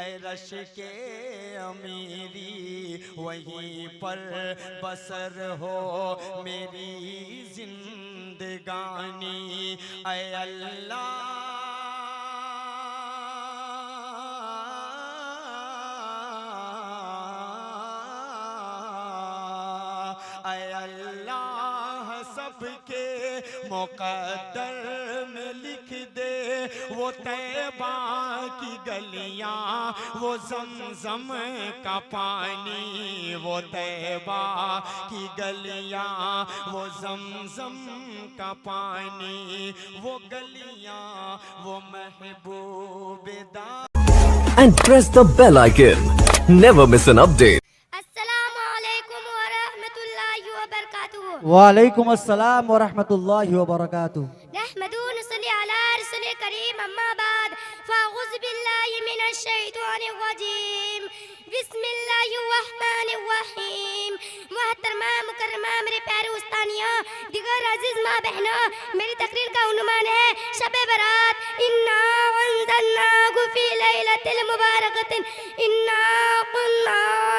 है रश के अमीरी, वहीं पर बसर हो मेरी जिंदगानी। ऐ अल्लाह ऐ अल्लाह सबके मुक़द्दर में लिख दे वो तैबा की गलियां, वो ज़मज़म का पानी, वो तैबा की गलियां, वो ज़मज़म का पानी, वो गलियां, वो महबूबे दा। And press the bell icon. Never miss an update. वालेकुम अस्सलाम व रहमतुल्लाहि व बरकातुहू। नहमदुहु व नसल्ली अला रसूलिल करीम, अम्मा बाद, फ़अऊज़ु बिल्लाहि मिनश शैतानिर रजीम, बिस्मिल्लाहिर रहमानिर रहीम। मोहतरमा मुकर्रमा मेरे प्यारे उस्तानिया, दिगर अजीज माँ बहना, मेरी तकरीर का उन्वान है शब-ए बारात। इन्ना अंज़लनाहु फ़ी लैलतिल मुबारकतिन इन्ना कुन्ना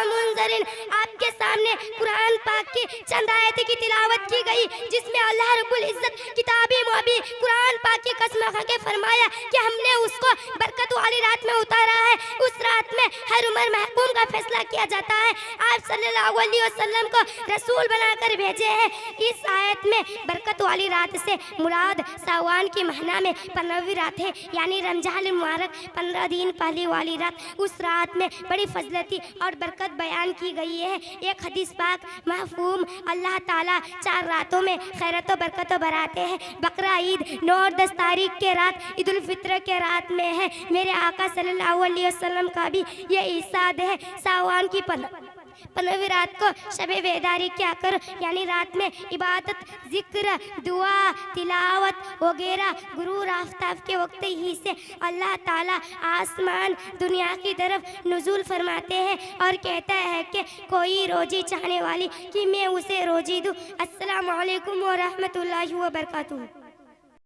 मुनज़रिन। आपके सामने कुरान पाक की चंद आयतें की तिलावत की गई, जिसमें अल्लाह रब्बुल इज़्ज़त किताबी मुबी कुरान पाक की कसम खा के फरमाया कि हमने उसको बरकत वाली रात में उतारा है। उस रात में हर उम्र महकूम का फैसला किया जाता है। आप सल्लल्लाहु अलैहि वसल्लम को रसूल बनाकर भेजे हैं। इस आयत में बरकत वाली रात से मुराद सावन की महीना में 15वीं रात है, यानी रमजान मुबारक 15 दिन पहले वाली रात। उस रात में बड़ी फजलती और बरकत बयान की गई है। एक हदीस पाक महफूम, अल्लाह ताला 4 रातों में खैरत व बरकत बराते हैं। बकरा ईद 9 और 10 तारीख के रात ईद उल फित्र के रात में है। मेरे आका सल्लल्लाहु अलैहि वसल्लम का भी ये इरशाद है, सावन की 15वीं रात को शबे बेदारी क्या करो, यानी रात में इबादत, जिक्र, दुआ, तिलावत वगैरह। गुरूर आफ्ताब के वक्त ही से अल्लाह ताला आसमान दुनिया की तरफ नुज़ूल फरमाते हैं और कहता है कि कोई रोजी चाहने वाली कि मैं उसे रोजी दूँ। अस्सलामु अलैकुम व रहमतुल्लाहि व बरकातुहू।